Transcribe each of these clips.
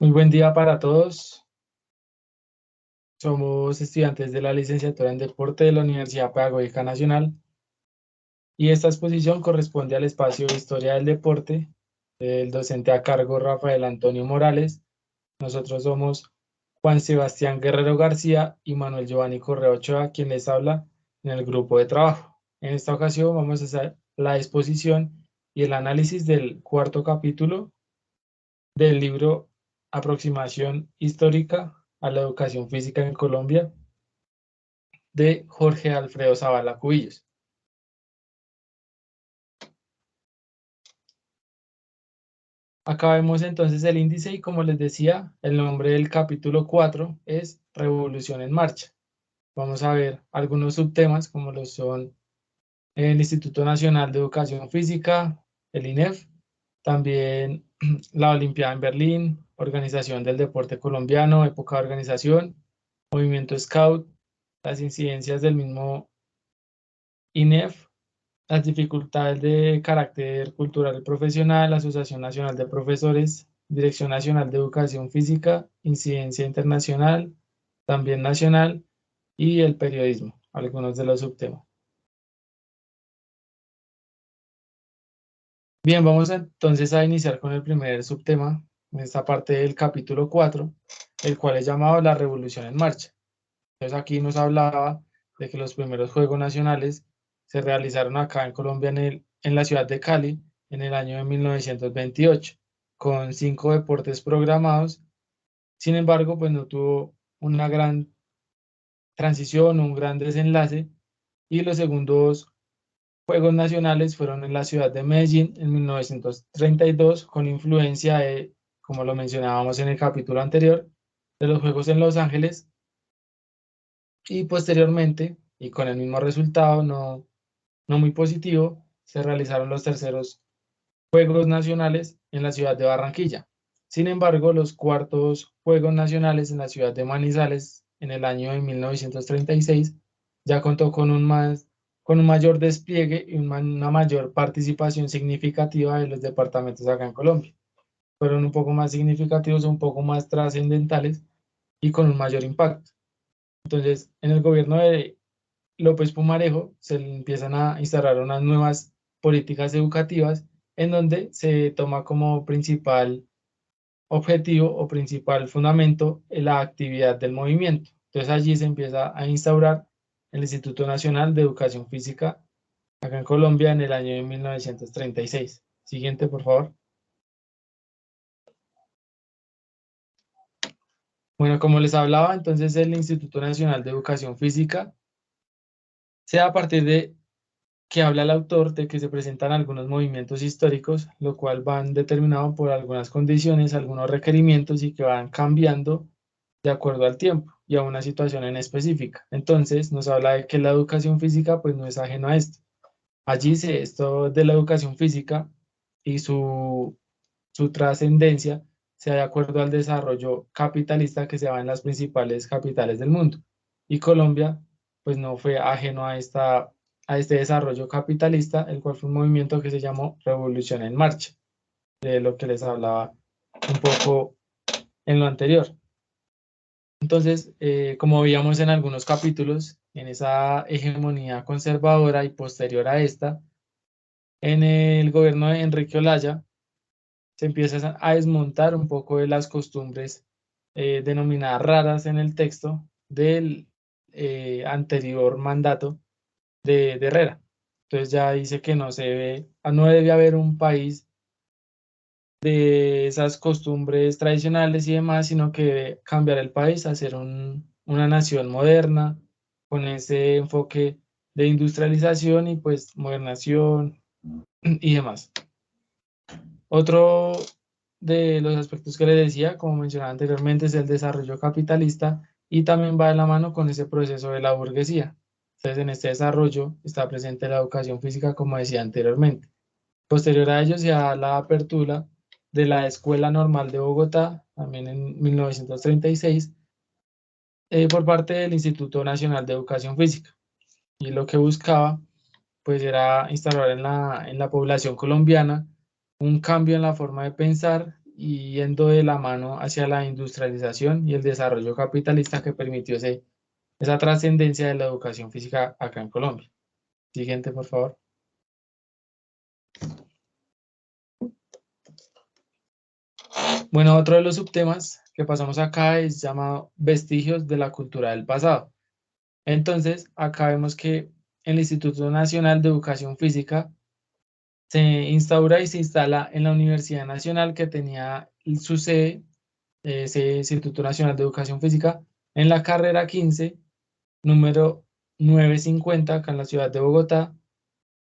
Muy buen día para todos. Somos estudiantes de la licenciatura en Deporte de la Universidad Pedagógica Nacional y esta exposición corresponde al espacio de Historia del Deporte del docente a cargo Rafael Antonio Morales. Nosotros somos Juan Sebastián Guerrero García y Manuel Giovanni Correa Ochoa, quien les habla en el grupo de trabajo. En esta ocasión vamos a hacer la exposición y el análisis del cuarto capítulo del libro Aproximación histórica a la educación física en Colombia de Jorge Alfredo Zavala Cubillos. Acá vemos entonces el índice y como les decía, el nombre del capítulo 4 es Revolución en Marcha. Vamos a ver algunos subtemas como lo son el Instituto Nacional de Educación Física, el INEF, también la Olimpiada en Berlín, Organización del Deporte Colombiano, época de organización, movimiento Scout, las incidencias del mismo INEF, las dificultades de carácter cultural y profesional, Asociación Nacional de Profesores, Dirección Nacional de Educación Física, incidencia internacional, también nacional, y el periodismo, algunos de los subtemas. Bien, vamos entonces a iniciar con el primer subtema, en esta parte del capítulo 4, el cual es llamado La Revolución en Marcha. Entonces aquí nos hablaba de que los primeros Juegos Nacionales se realizaron acá en Colombia en la ciudad de Cali en el año de 1928, con 5 deportes programados. Sin embargo, pues no tuvo una gran transición o un gran desenlace y los segundos Juegos Nacionales fueron en la ciudad de Medellín en 1932 con influencia de, como lo mencionábamos en el capítulo anterior, de los Juegos en Los Ángeles y posteriormente, y con el mismo resultado no muy positivo, se realizaron los terceros Juegos Nacionales en la ciudad de Barranquilla. Sin embargo, los cuartos Juegos Nacionales en la ciudad de Manizales en el año de 1936 ya contó con un mayor despliegue y una mayor participación significativa de los departamentos acá en Colombia. Fueron un poco más significativos, un poco más trascendentales y con un mayor impacto. Entonces, en el gobierno de López Pumarejo se empiezan a instaurar unas nuevas políticas educativas en donde se toma como principal objetivo o principal fundamento la actividad del movimiento. Entonces allí se empieza a instaurar el Instituto Nacional de Educación Física acá en Colombia en el año de 1936. Siguiente, por favor. Bueno, como les hablaba, entonces el Instituto Nacional de Educación Física se da a partir de que habla el autor de que se presentan algunos movimientos históricos, lo cual van determinados por algunas condiciones, algunos requerimientos y que van cambiando de acuerdo al tiempo y a una situación en específica. Entonces nos habla de que la educación física pues no es ajeno a esto. Allí esto de la educación física y su trascendencia se da de acuerdo al desarrollo capitalista que se da en las principales capitales del mundo. Y Colombia pues no fue ajeno a este desarrollo capitalista, el cual fue un movimiento que se llamó Revolución en Marcha, de lo que les hablaba un poco en lo anterior. Entonces, como veíamos en algunos capítulos, en esa hegemonía conservadora y posterior a esta, en el gobierno de Enrique Olaya, se empieza a desmontar un poco de las costumbres denominadas raras en el texto del anterior mandato de Herrera. Entonces ya dice que no debe haber un país de esas costumbres tradicionales y demás, sino que debe cambiar el país a ser una nación moderna, con ese enfoque de industrialización y pues modernación y demás. Otro de los aspectos que le decía, como mencionaba anteriormente, es el desarrollo capitalista y también va de la mano con ese proceso de la burguesía. Entonces, en este desarrollo está presente la educación física, como decía anteriormente. Posterior a ello se da la apertura de la Escuela Normal de Bogotá, también en 1936, por parte del Instituto Nacional de Educación Física. Y lo que buscaba, pues, era instaurar en la población colombiana un cambio en la forma de pensar y yendo de la mano hacia la industrialización y el desarrollo capitalista que permitió esa trascendencia de la educación física acá en Colombia. Siguiente, por favor. Bueno, otro de los subtemas que pasamos acá es llamado vestigios de la cultura del pasado. Entonces, acá vemos que el Instituto Nacional de Educación Física se instaura y se instala en la Universidad Nacional que tenía su sede, ese Instituto Nacional de Educación Física, en la carrera 15, número 950, acá en la ciudad de Bogotá,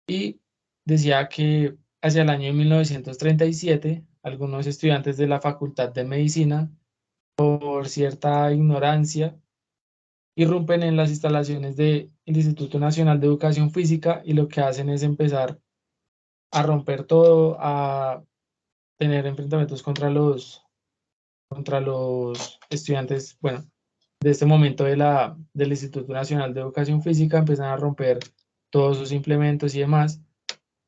y decía que hacia el año 1937, algunos estudiantes de la Facultad de Medicina, por cierta ignorancia, irrumpen en las instalaciones del Instituto Nacional de Educación Física y lo que hacen es empezar a romper todo, a tener enfrentamientos contra los estudiantes, bueno, de este momento del Instituto Nacional de Educación Física, empiezan a romper todos sus implementos y demás.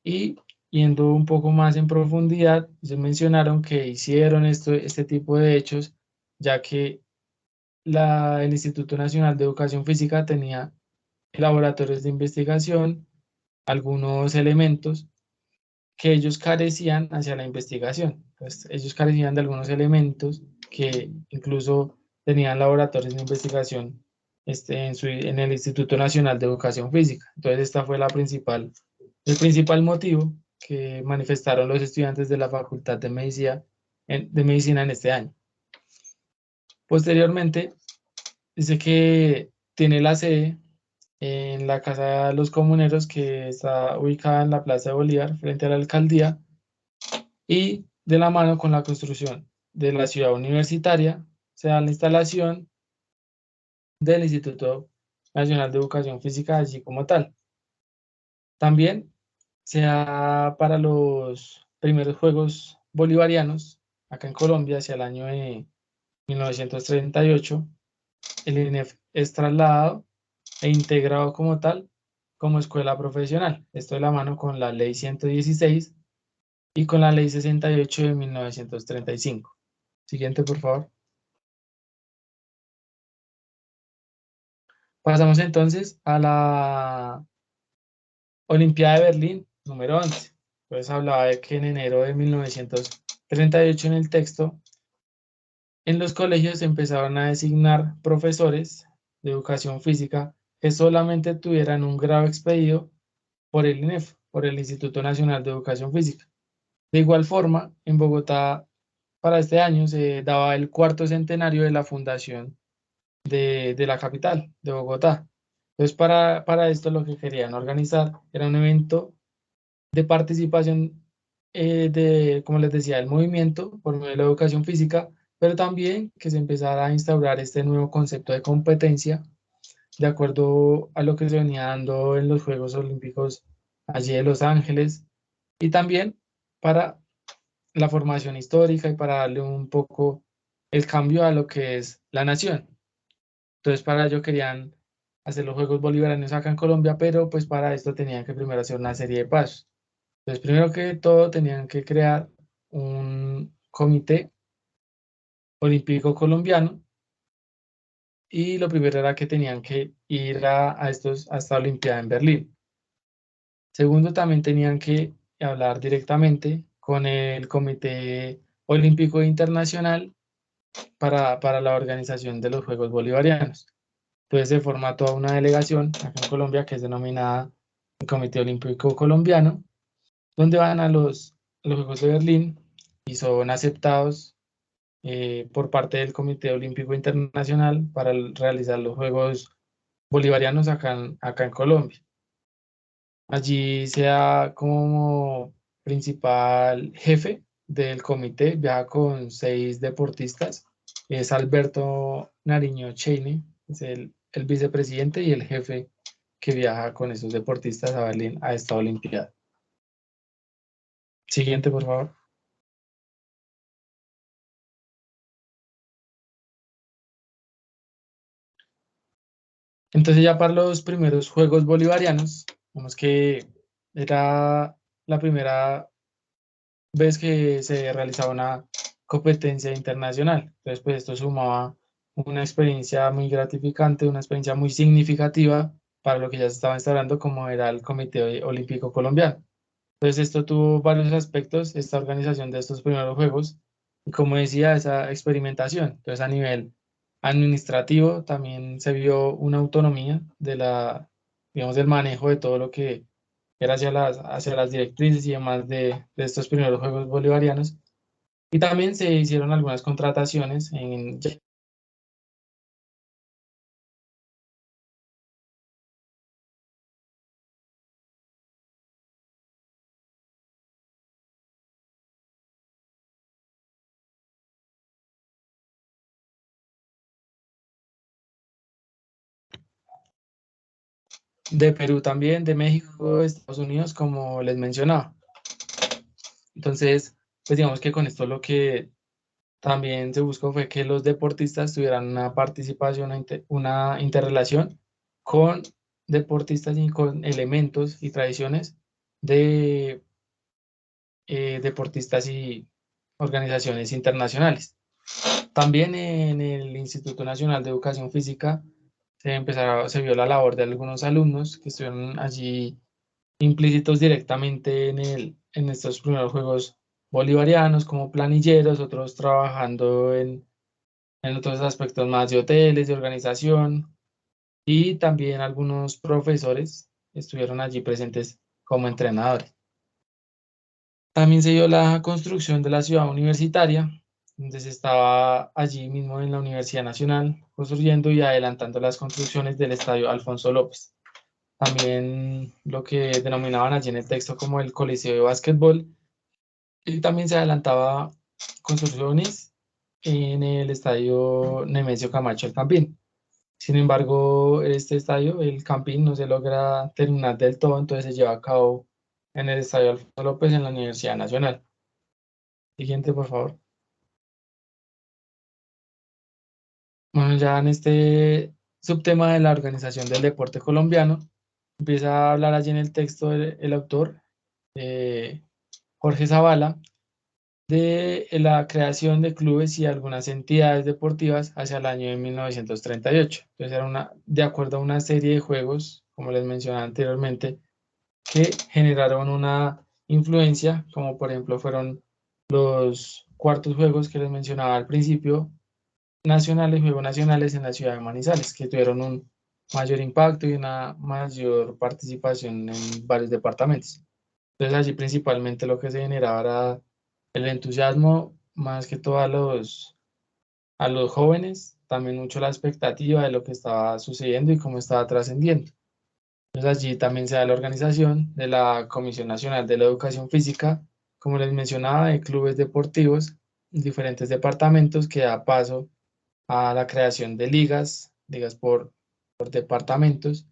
Y yendo un poco más en profundidad, se mencionaron que hicieron este tipo de hechos, ya que el Instituto Nacional de Educación Física tenía laboratorios de investigación, algunos elementos que ellos carecían hacia la investigación. Pues ellos carecían de algunos elementos que incluso tenían laboratorios de investigación en el Instituto Nacional de Educación Física. Entonces, esta fue el principal motivo que manifestaron los estudiantes de la Facultad de Medicina en este año. Posteriormente, dice que tiene la sede en la Casa de los Comuneros, que está ubicada en la Plaza de Bolívar, frente a la alcaldía, y de la mano con la construcción de la ciudad universitaria, se da la instalación del Instituto Nacional de Educación Física, allí como tal. También se da para los primeros Juegos Bolivarianos, acá en Colombia, hacia el año de 1938, el INEF es trasladado e integrado como tal, como escuela profesional. Esto de la mano con la Ley 116 y con la Ley 68 de 1935. Siguiente, por favor. Pasamos entonces a la Olimpiada de Berlín, número 11. Pues hablaba de que en enero de 1938 en el texto, en los colegios se empezaron a designar profesores de educación física que solamente tuvieran un grado expedido por el INEF, por el Instituto Nacional de Educación Física. De igual forma, en Bogotá, para este año se daba el cuarto centenario de la fundación de la capital, de Bogotá. Entonces, para esto lo que querían organizar era un evento de participación, como les decía, del movimiento por medio de la educación física, pero también que se empezara a instaurar este nuevo concepto de competencia, de acuerdo a lo que se venía dando en los Juegos Olímpicos allí de Los Ángeles, y también para la formación histórica y para darle un poco el cambio a lo que es la nación. Entonces, para ello querían hacer los Juegos Bolivarianos acá en Colombia, pero pues para esto tenían que primero hacer una serie de pasos. Entonces, primero que todo, tenían que crear un comité olímpico colombiano y lo primero era que tenían que ir a esta Olimpiada en Berlín. Segundo, también tenían que hablar directamente con el Comité Olímpico Internacional para la organización de los Juegos Bolivarianos. Entonces se forma toda una delegación acá en Colombia que es denominada el Comité Olímpico Colombiano, donde van a los Juegos de Berlín y son aceptados por parte del Comité Olímpico Internacional para realizar los Juegos Bolivarianos acá en Colombia. Allí se da como principal jefe del comité, viaja con 6 deportistas, es Alberto Nariño Cheney, es el vicepresidente y el jefe que viaja con esos deportistas a Berlín a esta Olimpiada. Siguiente, por favor. Entonces ya para los primeros Juegos Bolivarianos, vemos que era la primera vez que se realizaba una competencia internacional. Entonces, pues esto sumaba una experiencia muy gratificante, una experiencia muy significativa para lo que ya se estaba instaurando como era el Comité Olímpico Colombiano. Entonces, esto tuvo varios aspectos, esta organización de estos primeros Juegos, y como decía, esa experimentación. Entonces, a nivel administrativo también se vio una autonomía de digamos, del manejo de todo lo que era hacia las directrices y demás de estos primeros Juegos Bolivarianos. Y también se hicieron algunas contrataciones de Perú también, de México, de Estados Unidos, como les mencionaba. Entonces, pues digamos que con esto lo que también se buscó fue que los deportistas tuvieran una participación, una interrelación con deportistas y con elementos y tradiciones de deportistas y organizaciones internacionales. También en el Instituto Nacional de Educación Física se vio la labor de algunos alumnos que estuvieron allí implícitos directamente en estos primeros Juegos Bolivarianos como planilleros, otros trabajando en otros aspectos más de hoteles, de organización, y también algunos profesores estuvieron allí presentes como entrenadores. También se dio la construcción de la ciudad universitaria, donde se estaba allí mismo en la Universidad Nacional construyendo y adelantando las construcciones del Estadio Alfonso López. También lo que denominaban allí en el texto como el Coliseo de Básquetbol, y también se adelantaba construcciones en el Estadio Nemesio Camacho El Campín. Sin embargo, este estadio, el Campín, no se logra terminar del todo, entonces se lleva a cabo en el Estadio Alfonso López en la Universidad Nacional. Siguiente, por favor. Bueno, ya en este subtema de la organización del deporte colombiano, empieza a hablar allí en el texto el autor, eh, Jorge Zavala, de la creación de clubes y algunas entidades deportivas hacia el año de 1938. Entonces era de acuerdo a una serie de juegos, como les mencionaba anteriormente, que generaron una influencia, como por ejemplo fueron los cuartos juegos que les mencionaba al principio, nacionales, juegos nacionales en la ciudad de Manizales, que tuvieron un mayor impacto y una mayor participación en varios departamentos. Entonces allí principalmente lo que se generaba era el entusiasmo, más que todo a los jóvenes, también mucho la expectativa de lo que estaba sucediendo y cómo estaba trascendiendo. Entonces allí también se da la organización de la Comisión Nacional de la Educación Física, como les mencionaba, de clubes deportivos en diferentes departamentos que da paso a la creación de ligas por departamentos,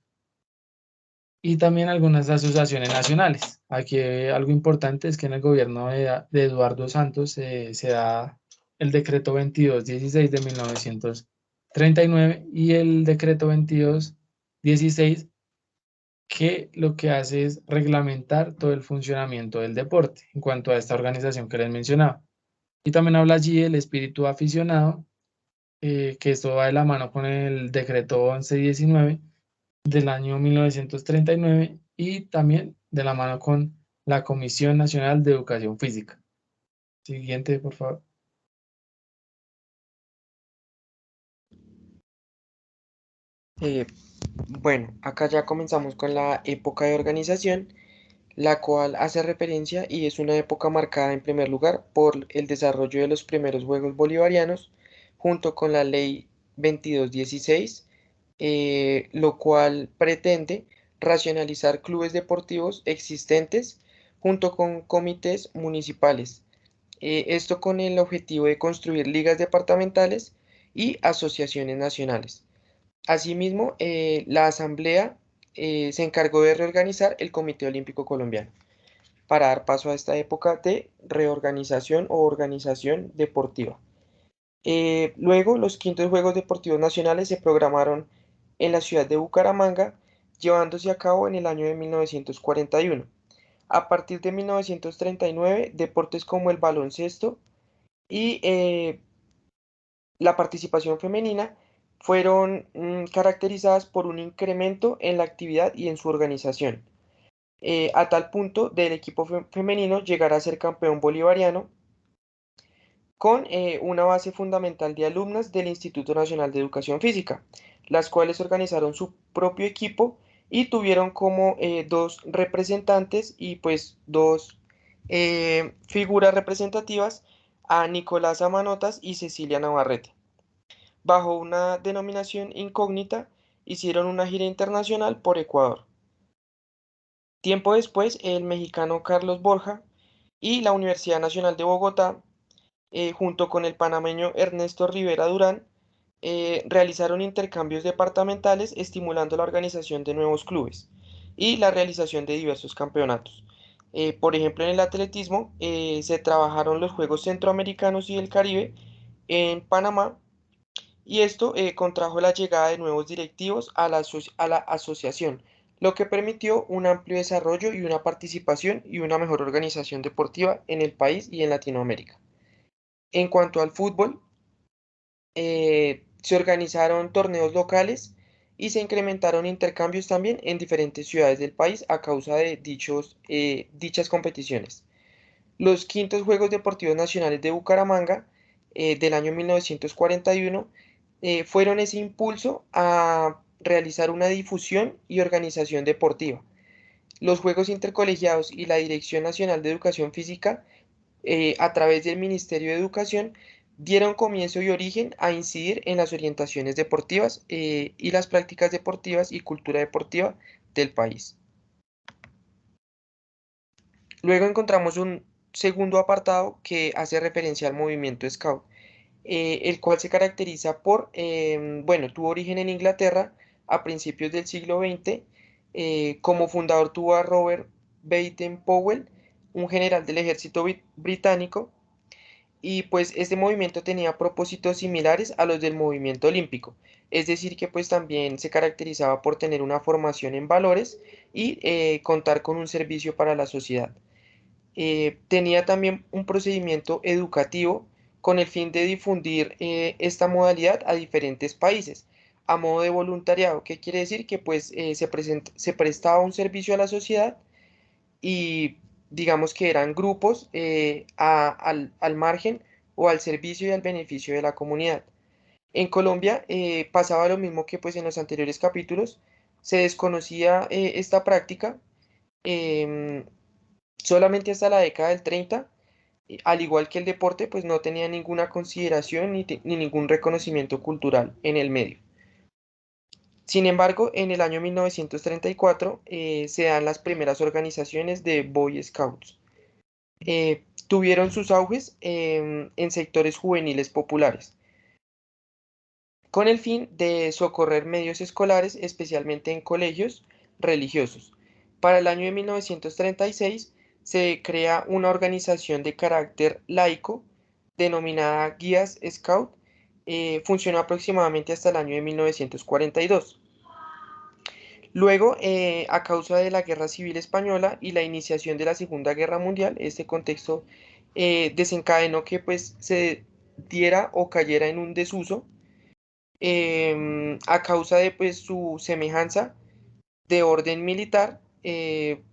y también algunas asociaciones nacionales. Aquí algo importante es que en el gobierno de Eduardo Santos se da el decreto 2216 de 1939 y el decreto 2216, que lo que hace es reglamentar todo el funcionamiento del deporte en cuanto a esta organización que les mencionaba. Y también habla allí del espíritu aficionado, que esto va de la mano con el decreto 1119 del año 1939 y también de la mano con la Comisión Nacional de Educación Física. Siguiente, por favor. Eh, bueno, acá ya comenzamos con la época de organización, la cual hace referencia y es una época marcada en primer lugar por el desarrollo de los primeros Juegos Bolivarianos junto con la Ley 2216, lo cual pretende racionalizar clubes deportivos existentes junto con comités municipales. Esto con el objetivo de construir ligas departamentales y asociaciones nacionales. Asimismo, la Asamblea se encargó de reorganizar el Comité Olímpico Colombiano para dar paso a esta época de reorganización o organización deportiva. Luego, los quintos Juegos Deportivos Nacionales se programaron en la ciudad de Bucaramanga, llevándose a cabo en el año de 1941. A partir de 1939, deportes como el baloncesto y la participación femenina fueron caracterizadas por un incremento en la actividad y en su organización, a tal punto del equipo femenino llegar a ser campeón bolivariano con una base fundamental de alumnas del Instituto Nacional de Educación Física, las cuales organizaron su propio equipo y tuvieron como dos representantes y pues dos figuras representativas a Nicolás Manotas y Cecilia Navarrete. Bajo una denominación incógnita, hicieron una gira internacional por Ecuador. Tiempo después, el mexicano Carlos Borja y la Universidad Nacional de Bogotá, junto con el panameño Ernesto Rivera Durán, realizaron intercambios departamentales estimulando la organización de nuevos clubes y la realización de diversos campeonatos. Por ejemplo, en el atletismo se trabajaron los Juegos Centroamericanos y del Caribe en Panamá y esto contrajo la llegada de nuevos directivos a la asociación, lo que permitió un amplio desarrollo y una participación y una mejor organización deportiva en el país y en Latinoamérica. En cuanto al fútbol, se organizaron torneos locales y se incrementaron intercambios también en diferentes ciudades del país a causa de dichas competiciones. Los quintos Juegos Deportivos Nacionales de Bucaramanga del año 1941 fueron ese impulso a realizar una difusión y organización deportiva. Los Juegos Intercolegiados y la Dirección Nacional de Educación Física, a través del Ministerio de Educación, dieron comienzo y origen a incidir en las orientaciones deportivas y las prácticas deportivas y cultura deportiva del país. Luego encontramos un segundo apartado que hace referencia al movimiento Scout, el cual se caracteriza por, bueno, tuvo origen en Inglaterra a principios del siglo XX. Como fundador tuvo a Robert Baden-Powell, un general del ejército británico, y pues este movimiento tenía propósitos similares a los del movimiento olímpico, es decir, que pues también se caracterizaba por tener una formación en valores y contar con un servicio para la sociedad. Tenía también un procedimiento educativo con el fin de difundir esta modalidad a diferentes países a modo de voluntariado, que quiere decir que pues se prestaba un servicio a la sociedad y digamos que eran grupos al margen o al servicio y al beneficio de la comunidad. En Colombia pasaba lo mismo que pues en los anteriores capítulos, se desconocía esta práctica. em, Solamente hasta la década del 30, al igual que el deporte, pues no tenía ninguna consideración ni ningún reconocimiento cultural en el medio. Sin embargo, en el año 1934 se dan las primeras organizaciones de Boy Scouts. Tuvieron sus auges en sectores juveniles populares, con el fin de socorrer medios escolares, especialmente en colegios religiosos. Para el año de 1936 se crea una organización de carácter laico denominada Guías Scout. Funcionó aproximadamente hasta el año de 1942. Luego, a causa de la Guerra Civil Española y la iniciación de la Segunda Guerra Mundial, este contexto desencadenó que pues se diera o cayera en un desuso a causa de pues, su semejanza de orden militar,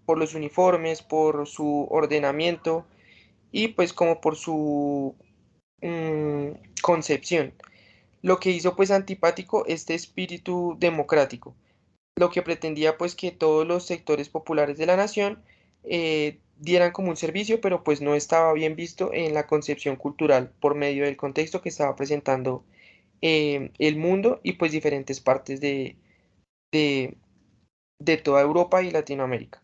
por los uniformes, por su ordenamiento y pues como por su mm, concepción, lo que hizo pues antipático este espíritu democrático, lo que pretendía pues que todos los sectores populares de la nación dieran como un servicio, pero pues no estaba bien visto en la concepción cultural por medio del contexto que estaba presentando el mundo y pues diferentes partes de, de toda Europa y Latinoamérica.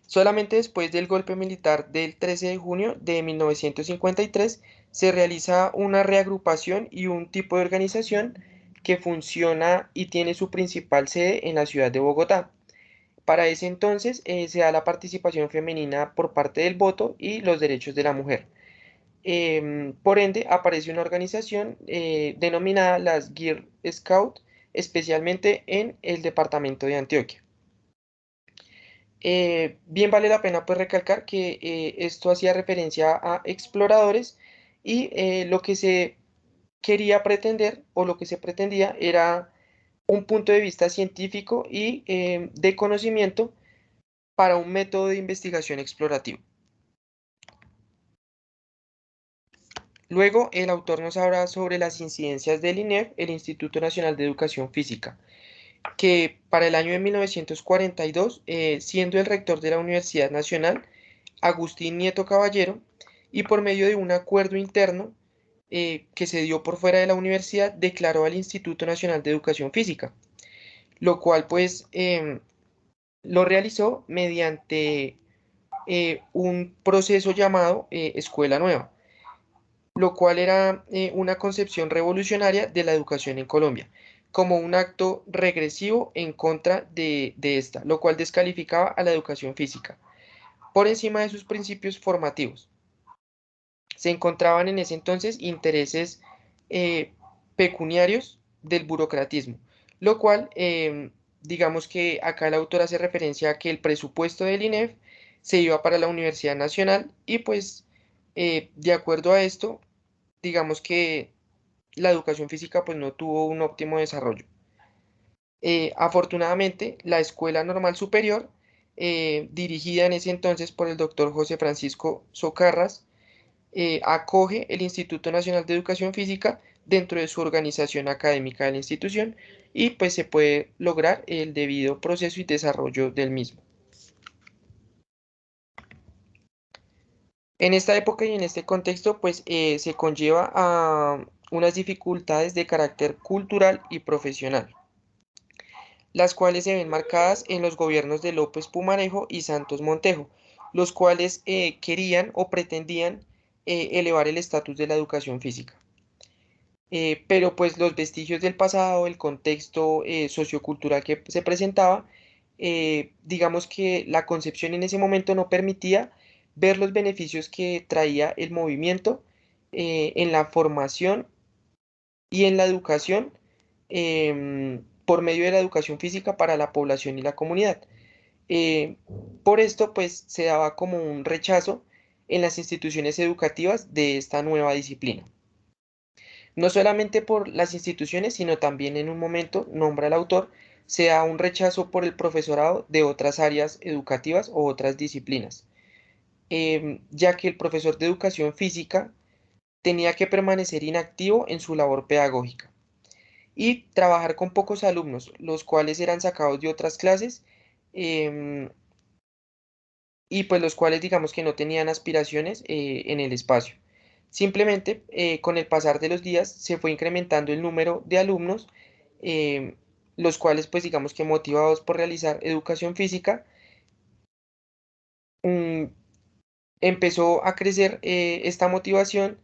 Solamente después del golpe militar del 13 de junio de 1953 se realiza una reagrupación y un tipo de organización que funciona y tiene su principal sede en la ciudad de Bogotá. Para ese entonces se da la participación femenina por parte del voto y los derechos de la mujer. Por ende, aparece una organización denominada las Girl Scout, especialmente en el departamento de Antioquia. Bien vale la pena pues recalcar que esto hacía referencia a exploradores y lo que se quería pretender o lo que se pretendía era un punto de vista científico y de conocimiento para un método de investigación explorativo. Luego, el autor nos habla sobre las incidencias del INEF, el Instituto Nacional de Educación Física, que para el año de 1942, siendo el rector de la Universidad Nacional, Agustín Nieto Caballero, y por medio de un acuerdo interno que se dio por fuera de la universidad, declaró al Instituto Nacional de Educación Física, lo cual pues lo realizó mediante un proceso llamado Escuela Nueva, lo cual era una concepción revolucionaria de la educación en Colombia, como un acto regresivo en contra de esta, lo cual descalificaba a la educación física por encima de sus principios formativos. Se encontraban en ese entonces intereses eh, pecuniarios del burocratismo, lo cual, digamos que acá el autor hace referencia a que el presupuesto del INEF se iba para la Universidad Nacional y pues de acuerdo a esto, digamos que la educación física pues no tuvo un óptimo desarrollo. Afortunadamente, la Escuela Normal Superior, dirigida en ese entonces por el doctor José Francisco Socarras, acoge el Instituto Nacional de Educación Física dentro de su organización académica de la institución y pues se puede lograr el debido proceso y desarrollo del mismo. En esta época y en este contexto pues se conlleva a unas dificultades de carácter cultural y profesional, las cuales se ven marcadas en los gobiernos de López Pumarejo y Santos Montejo, los cuales querían o pretendían elevar el estatus de la educación física. Pero pues los vestigios del pasado, el contexto sociocultural que se presentaba, digamos que la concepción en ese momento no permitía ver los beneficios que traía el movimiento en la formación y en la educación por medio de la educación física para la población y la comunidad. Eh, por esto, pues se daba como un rechazo en las instituciones educativas de esta nueva disciplina. No solamente por las instituciones, sino también en un momento, nombra el autor, se da un rechazo por el profesorado de otras áreas educativas o otras disciplinas, ya que el profesor de educación física tenía que permanecer inactivo en su labor pedagógica y trabajar con pocos alumnos, los cuales eran sacados de otras clases em, y pues los cuales digamos que no tenían aspiraciones en el espacio. Simplemente con el pasar de los días se fue incrementando el número de alumnos, em, los cuales pues digamos que motivados por realizar educación física, mm, empezó a crecer esta motivación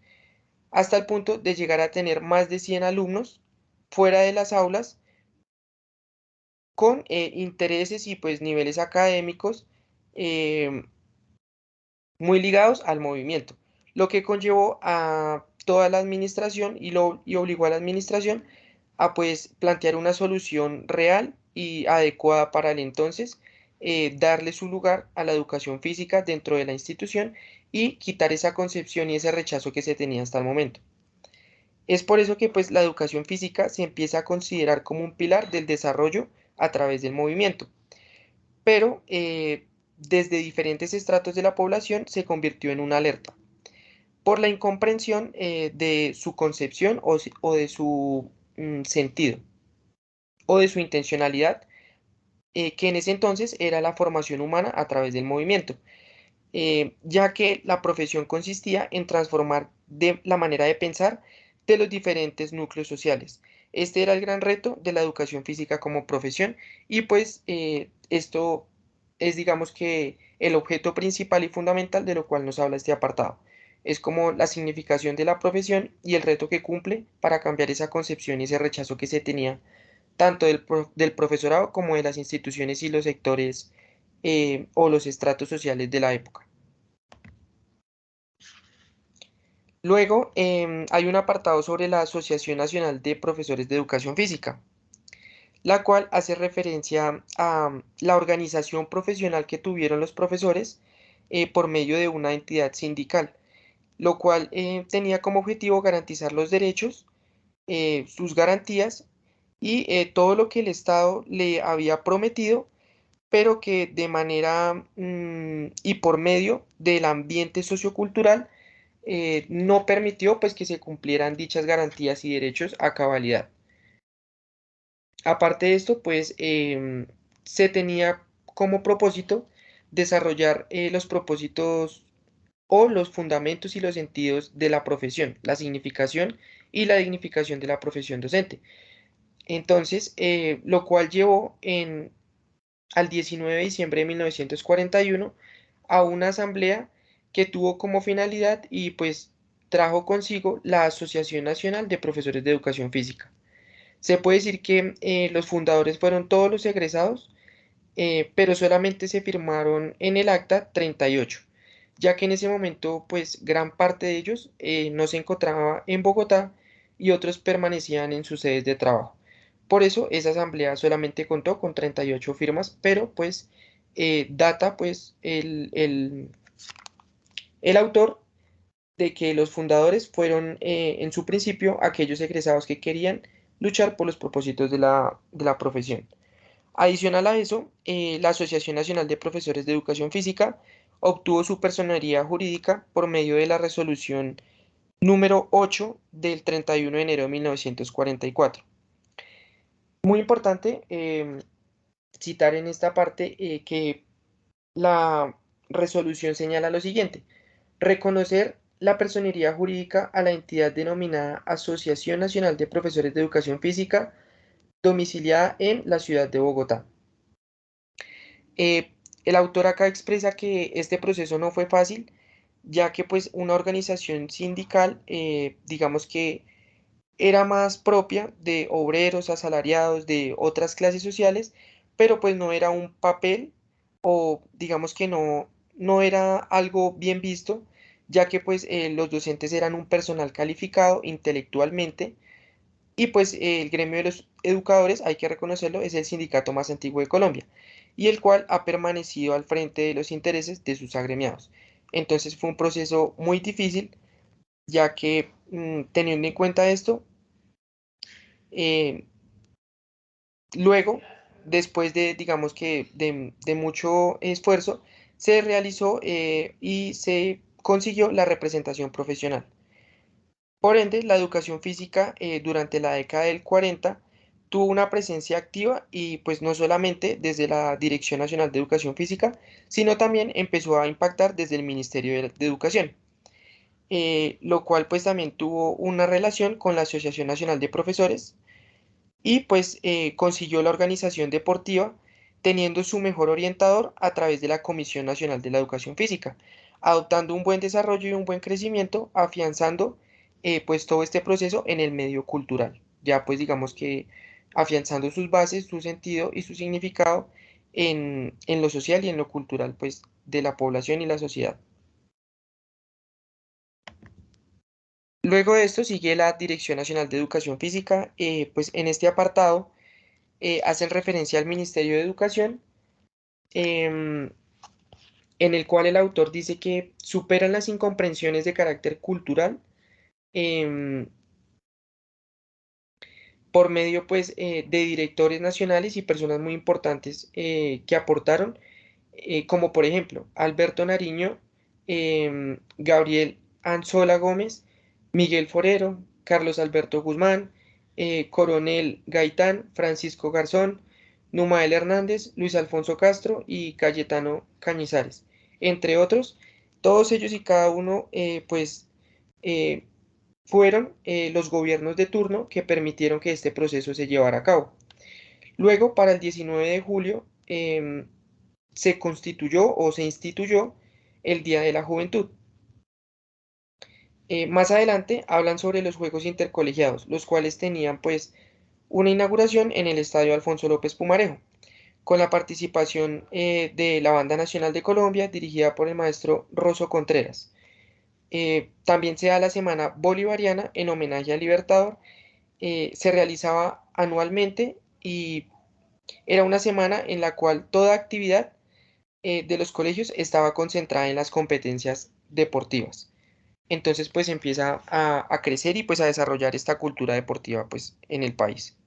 hasta el punto de llegar a tener más de 100 alumnos fuera de las aulas con intereses y pues niveles académicos em, muy ligados al movimiento, lo que conllevó a toda la administración y obligó a la administración a pues plantear una solución real y adecuada para el entonces, darle su lugar a la educación física dentro de la institución y quitar esa concepción y ese rechazo que se tenía hasta el momento. Es por eso que pues la educación física se empieza a considerar como un pilar del desarrollo a través del movimiento, pero desde diferentes estratos de la población se convirtió en una alerta por la incomprensión de su concepción o de su sentido o de su intencionalidad, que en ese entonces era la formación humana a través del movimiento, ya que la profesión consistía en transformar de la manera de pensar de los diferentes núcleos sociales. Este era el gran reto de la educación física como profesión y pues esto es digamos que el objeto principal y fundamental de lo cual nos habla este apartado. Es como la significación de la profesión y el reto que cumple para cambiar esa concepción y ese rechazo que se tenía tanto del profesorado como de las instituciones y los sectores o los estratos sociales de la época. Luego, hay un apartado sobre la Asociación Nacional de Profesores de Educación Física, la cual hace referencia a la organización profesional que tuvieron los profesores por medio de una entidad sindical, lo cual tenía como objetivo garantizar los derechos, sus garantías y todo lo que el Estado le había prometido, pero que de manera y por medio del ambiente sociocultural no permitió pues que se cumplieran dichas garantías y derechos a cabalidad. Aparte de esto, pues se tenía como propósito desarrollar los propósitos o los fundamentos y los sentidos de la profesión, la significación y la dignificación de la profesión docente. Entonces, lo cual llevó al 19 de diciembre de 1941 a una asamblea que tuvo como finalidad y pues trajo consigo la Asociación Nacional de Profesores de Educación Física. Se puede decir que los fundadores fueron todos los egresados, pero solamente se firmaron en el acta 38, ya que en ese momento pues gran parte de ellos no se encontraba en Bogotá y otros permanecían en sus sedes de trabajo. Por eso esa asamblea solamente contó con 38 firmas, pero pues data pues el autor de que los fundadores fueron en su principio aquellos egresados que querían luchar por los propósitos de la profesión. Adicional a eso, la Asociación Nacional de Profesores de Educación Física obtuvo su personería jurídica por medio de la resolución número 8 del 31 de enero de 1944. Muy importante citar en esta parte que la resolución señala lo siguiente: reconocer la personería jurídica a la entidad denominada Asociación Nacional de Profesores de Educación Física, domiciliada en la ciudad de Bogotá. El autor acá expresa que este proceso no fue fácil, ya que pues una organización sindical, digamos que era más propia de obreros, asalariados, de otras clases sociales, pero pues no era un papel o digamos que no era algo bien visto, ya que pues los docentes eran un personal calificado intelectualmente y pues el gremio de los educadores, hay que reconocerlo, es el sindicato más antiguo de Colombia y el cual ha permanecido al frente de los intereses de sus agremiados. Entonces fue un proceso muy difícil, ya que teniendo en cuenta esto, eh, luego, después de, digamos que de mucho esfuerzo, se realizó y se consiguió la representación profesional. Por ende, la educación física durante la década del 40 tuvo una presencia activa y pues no solamente desde la Dirección Nacional de Educación Física, sino también empezó a impactar desde el Ministerio de Educación, lo cual pues también tuvo una relación con la Asociación Nacional de Profesores y pues consiguió la organización deportiva teniendo su mejor orientador a través de la Comisión Nacional de la Educación Física, adoptando un buen desarrollo y un buen crecimiento, afianzando pues todo este proceso en el medio cultural, ya pues digamos que afianzando sus bases, su sentido y su significado en lo social y en lo cultural pues de la población y la sociedad. Luego de esto sigue la Dirección Nacional de Educación Física, pues en este apartado hacen referencia al Ministerio de Educación, em, en el cual el autor dice que superan las incomprensiones de carácter cultural em, por medio pues de directores nacionales y personas muy importantes que aportaron, como por ejemplo Alberto Nariño, Gabriel Anzola Gómez, Miguel Forero, Carlos Alberto Guzmán, Coronel Gaitán, Francisco Garzón, Numael Hernández, Luis Alfonso Castro y Cayetano Cañizares, entre otros. Todos ellos y cada uno pues eh, fueron los gobiernos de turno que permitieron que este proceso se llevara a cabo. Luego, para el 19 de julio, se constituyó o se instituyó el Día de la Juventud. Más adelante hablan sobre los Juegos Intercolegiados, los cuales tenían pues una inauguración en el Estadio Alfonso López Pumarejo, con la participación de la Banda Nacional de Colombia, dirigida por el maestro Rosso Contreras. También se da la Semana Bolivariana en homenaje al Libertador. Se realizaba anualmente y Era una semana en la cual toda actividad de los colegios estaba concentrada en las competencias deportivas. Entonces pues empieza a crecer y pues a desarrollar esta cultura deportiva pues en el país.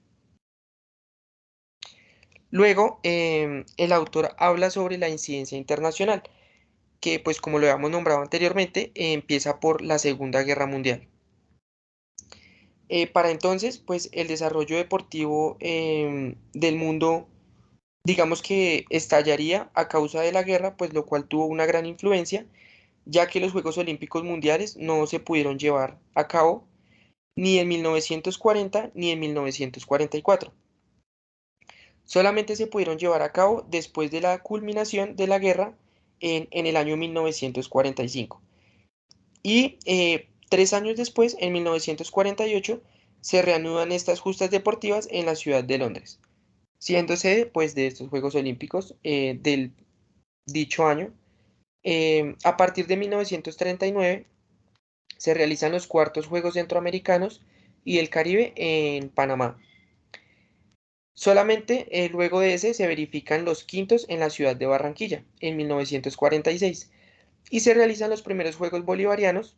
Luego el autor habla sobre la incidencia internacional, que pues como lo habíamos nombrado anteriormente, empieza por la Segunda Guerra Mundial. Para entonces pues el desarrollo deportivo del mundo digamos que estallaría a causa de la guerra, pues lo cual tuvo una gran influencia, ya que los Juegos Olímpicos Mundiales no se pudieron llevar a cabo ni en 1940 ni en 1944. Solamente se pudieron llevar a cabo después de la culminación de la guerra en el año 1945. Y 3 años después, en 1948, se reanudan estas justas deportivas en la ciudad de Londres, siendo sede pues, de estos Juegos Olímpicos del dicho año. A partir de 1939 se realizan los cuartos Juegos Centroamericanos y el Caribe en Panamá. Solamente luego de ese se verifican los quintos en la ciudad de Barranquilla en 1946 y se realizan los primeros Juegos Bolivarianos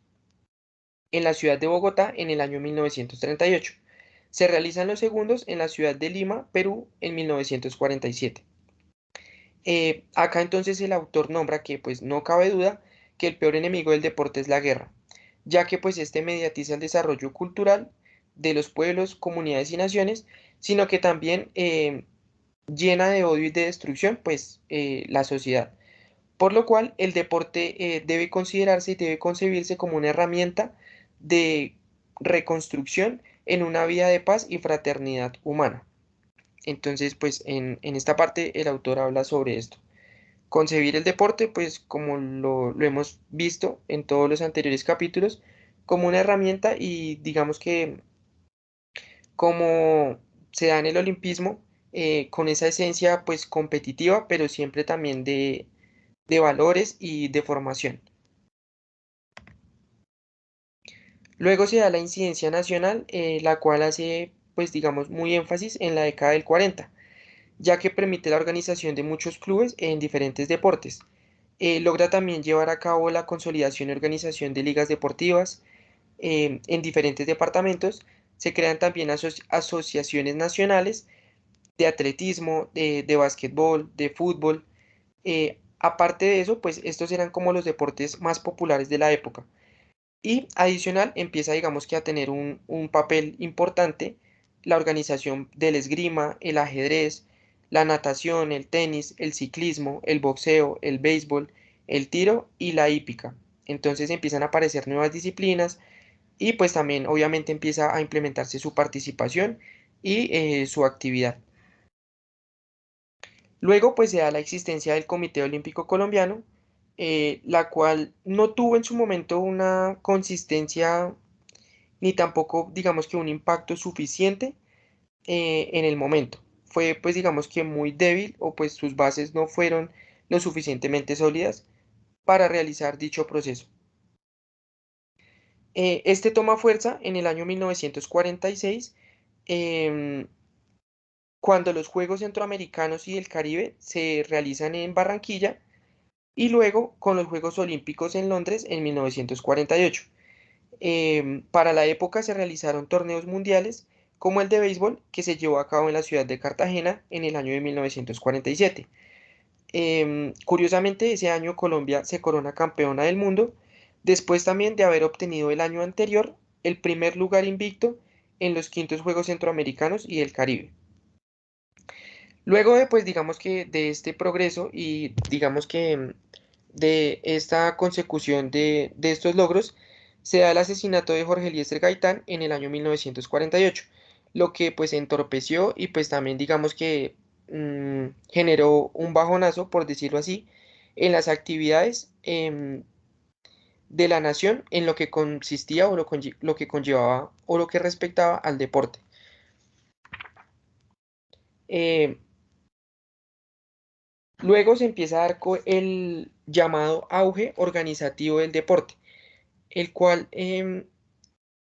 en la ciudad de Bogotá en el año 1938. Se realizan los segundos en la ciudad de Lima, Perú, en 1947. Acá entonces el autor nombra que pues no cabe duda que el peor enemigo del deporte es la guerra, ya que pues este mediatiza el desarrollo cultural de los pueblos, comunidades y naciones, sino que también llena de odio y de destrucción pues la sociedad. Por lo cual el deporte debe considerarse y debe concebirse como una herramienta de reconstrucción en una vida de paz y fraternidad humana. Entonces, pues en esta parte el autor habla sobre esto. Concebir el deporte, pues como lo hemos visto en todos los anteriores capítulos, como una herramienta y digamos que como se da en el olimpismo, con esa esencia pues competitiva, pero siempre también de valores y de formación. Luego se da la incidencia nacional, la cual hace pues digamos muy énfasis en la década del 40, ya que permite la organización de muchos clubes en diferentes deportes. Logra también llevar a cabo la consolidación y organización de ligas deportivas en diferentes departamentos. Se crean también asociaciones nacionales de atletismo, de básquetbol, de fútbol. Aparte de eso, pues estos eran como los deportes más populares de la época. Y adicional empieza, digamos que a tener un papel importante la organización del esgrima, el ajedrez, la natación, el tenis, el ciclismo, el boxeo, el béisbol, el tiro y la hípica. Entonces empiezan a aparecer nuevas disciplinas y pues también obviamente empieza a implementarse su participación y su actividad. Luego pues se da la existencia del Comité Olímpico Colombiano, la cual no tuvo en su momento una consistencia ni tampoco digamos que un impacto suficiente en el momento. Fue pues digamos que muy débil o pues sus bases no fueron lo suficientemente sólidas para realizar dicho proceso. Este toma fuerza en el año 1946 em, cuando los Juegos Centroamericanos y del Caribe se realizan en Barranquilla y luego con los Juegos Olímpicos en Londres en 1948. Para la época se realizaron torneos mundiales como el de béisbol que se llevó a cabo en la ciudad de Cartagena en el año de 1947. Curiosamente, ese año Colombia se corona campeona del mundo, después también de haber obtenido el año anterior el primer lugar invicto en los quintos Juegos Centroamericanos y del Caribe. Luego de, pues, digamos que de este progreso y digamos que de esta consecución de estos logros, se da el asesinato de Jorge Eliezer Gaitán en el año 1948, lo que pues entorpeció y pues también digamos que generó un bajonazo, por decirlo así, en las actividades de la nación en lo que consistía o lo que conllevaba o lo que respectaba al deporte. Eh, Luego se empieza a dar el llamado auge organizativo del deporte, el cual,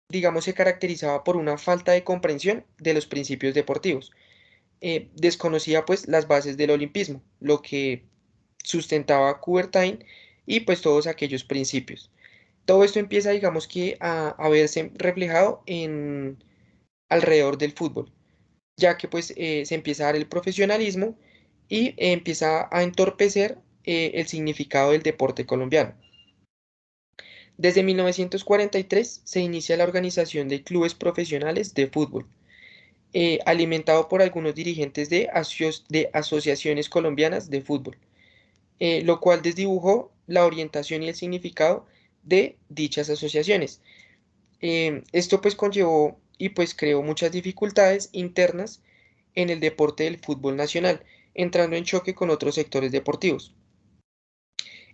digamos, se caracterizaba por una falta de comprensión de los principios deportivos. desconocía pues las bases del olimpismo, lo que sustentaba Coubertin y pues todos aquellos principios. Todo esto empieza, digamos que, a verse reflejado en alrededor del fútbol, ya que pues se empieza a dar el profesionalismo y empieza a entorpecer el significado del deporte colombiano. Desde 1943 se inicia la organización de clubes profesionales de fútbol, alimentado por algunos dirigentes de asociaciones colombianas de fútbol, lo cual desdibujó la orientación y el significado de dichas asociaciones. Esto pues conllevó y pues creó muchas dificultades internas en el deporte del fútbol nacional, entrando en choque con otros sectores deportivos.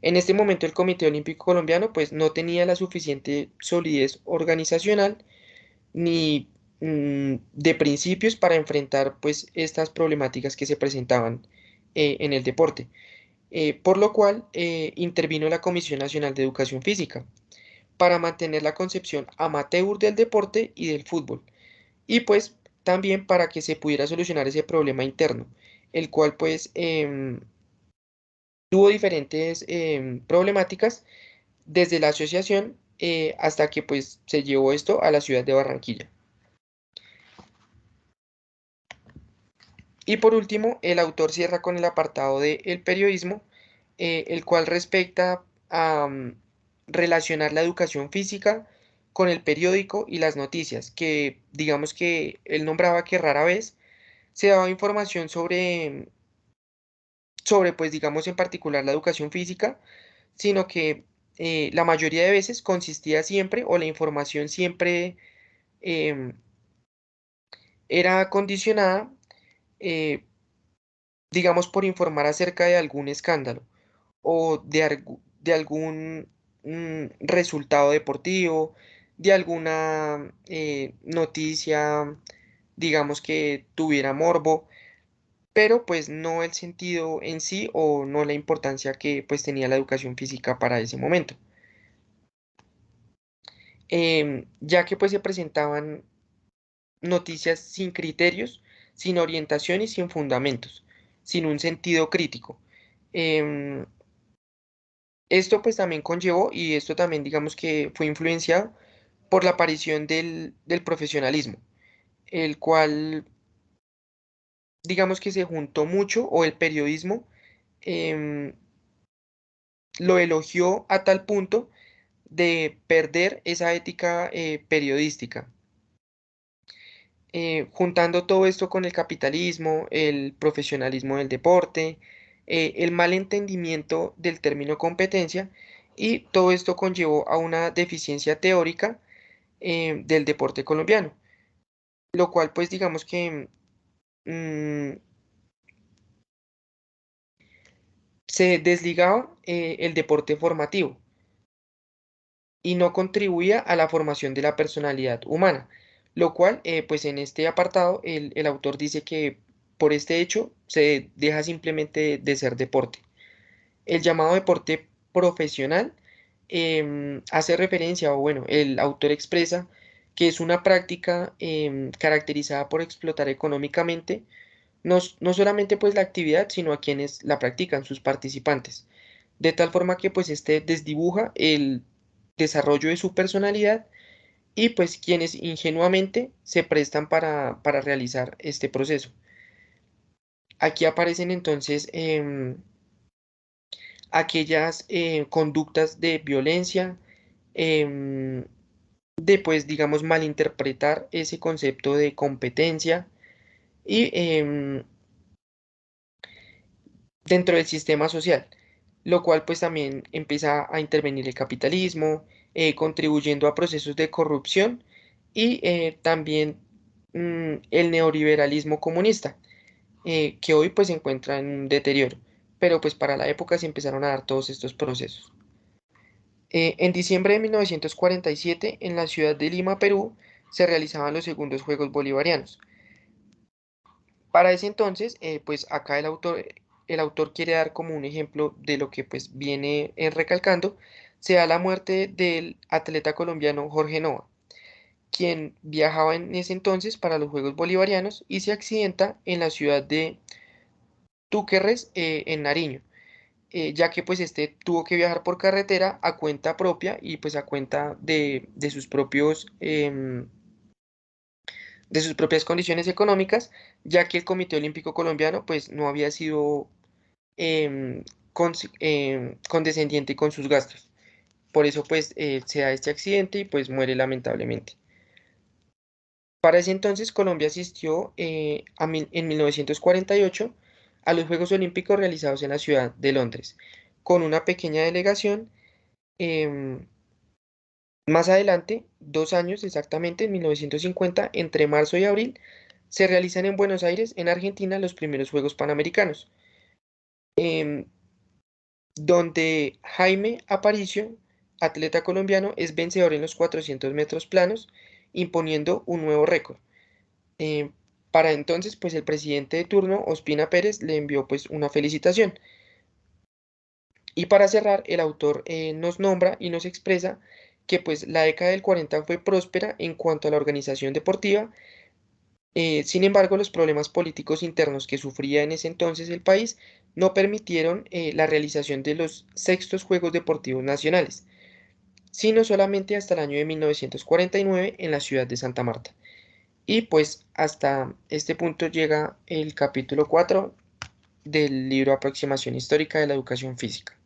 En este momento el Comité Olímpico Colombiano pues no tenía la suficiente solidez organizacional ni de principios para enfrentar pues estas problemáticas que se presentaban en el deporte, por lo cual intervino la Comisión Nacional de Educación Física para mantener la concepción amateur del deporte y del fútbol, y pues también para que se pudiera solucionar ese problema interno, el cual pues tuvo diferentes problemáticas desde la asociación hasta que pues se llevó esto a la ciudad de Barranquilla. Y por último, el autor cierra con el apartado de el periodismo, el cual respecta a relacionar la educación física con el periódico y las noticias, que digamos que él nombraba que rara vez se daba información sobre pues digamos en particular la educación física, sino que la mayoría de veces consistía siempre o la información siempre em, era condicionada, eh, digamos, por informar acerca de algún escándalo o de algún resultado deportivo, de alguna noticia, digamos, que tuviera morbo, pero pues no el sentido en sí o no la importancia que pues tenía la educación física para ese momento. Ya que pues se presentaban noticias sin criterios, sin orientación y sin fundamentos, sin un sentido crítico. Em, Esto pues también conllevó, y esto también digamos que fue influenciado por la aparición del profesionalismo, el cual digamos que se juntó mucho, o el periodismo em, lo elogió a tal punto de perder esa ética periodística. Juntando todo esto con el capitalismo, el profesionalismo del deporte, el mal entendimiento del término competencia, y todo esto conllevó a una deficiencia teórica del deporte colombiano, lo cual pues digamos que mm, se desligaba el deporte formativo y no contribuía a la formación de la personalidad humana, lo cual pues en este apartado el autor dice que por este hecho se deja simplemente de ser deporte. El llamado deporte profesional hace referencia, o bueno, el autor expresa que es una práctica caracterizada por explotar económicamente no solamente pues la actividad, sino a quienes la practican, sus participantes, de tal forma que pues este desdibuja el desarrollo de su personalidad y pues quienes ingenuamente se prestan para realizar este proceso. Aquí aparecen entonces aquellas conductas de violencia, em, de pues digamos malinterpretar ese concepto de competencia y dentro del sistema social, lo cual pues también empieza a intervenir el capitalismo, contribuyendo a procesos de corrupción y también el neoliberalismo comunista, que hoy pues se encuentra en un deterioro, pero pues para la época se empezaron a dar todos estos procesos. En diciembre de 1947, en la ciudad de Lima, Perú, se realizaban los segundos Juegos Bolivarianos. Para ese entonces, pues acá el autor quiere dar como un ejemplo de lo que pues viene recalcando, sea la muerte del atleta colombiano Jorge Nova, quien viajaba en ese entonces para los Juegos Bolivarianos y se accidenta en la ciudad de Túquerres, en Nariño, ya que pues este tuvo que viajar por carretera a cuenta propia y pues a cuenta de sus propios, de sus propias condiciones económicas, ya que el Comité Olímpico Colombiano pues no había sido em, condescendiente con sus gastos. Por eso pues se da este accidente y pues muere lamentablemente. Para ese entonces Colombia asistió en 1948 a los Juegos Olímpicos realizados en la ciudad de Londres, con una pequeña delegación. em, Más adelante, 2 años exactamente, en 1950, entre marzo y abril, se realizan en Buenos Aires, en Argentina, los primeros Juegos Panamericanos, em, donde Jaime Aparicio, atleta colombiano, es vencedor en los 400 metros planos, imponiendo un nuevo récord. Em, para entonces, pues el presidente de turno, Ospina Pérez, le envió pues una felicitación. Y para cerrar, el autor nos nombra y nos expresa que pues la década del 40 fue próspera en cuanto a la organización deportiva. Sin embargo, los problemas políticos internos que sufría en ese entonces el país no permitieron la realización de los sextos Juegos Deportivos Nacionales, sino solamente hasta el año de 1949 en la ciudad de Santa Marta. Y pues hasta este punto llega el capítulo 4 del libro Aproximación Histórica de la Educación Física.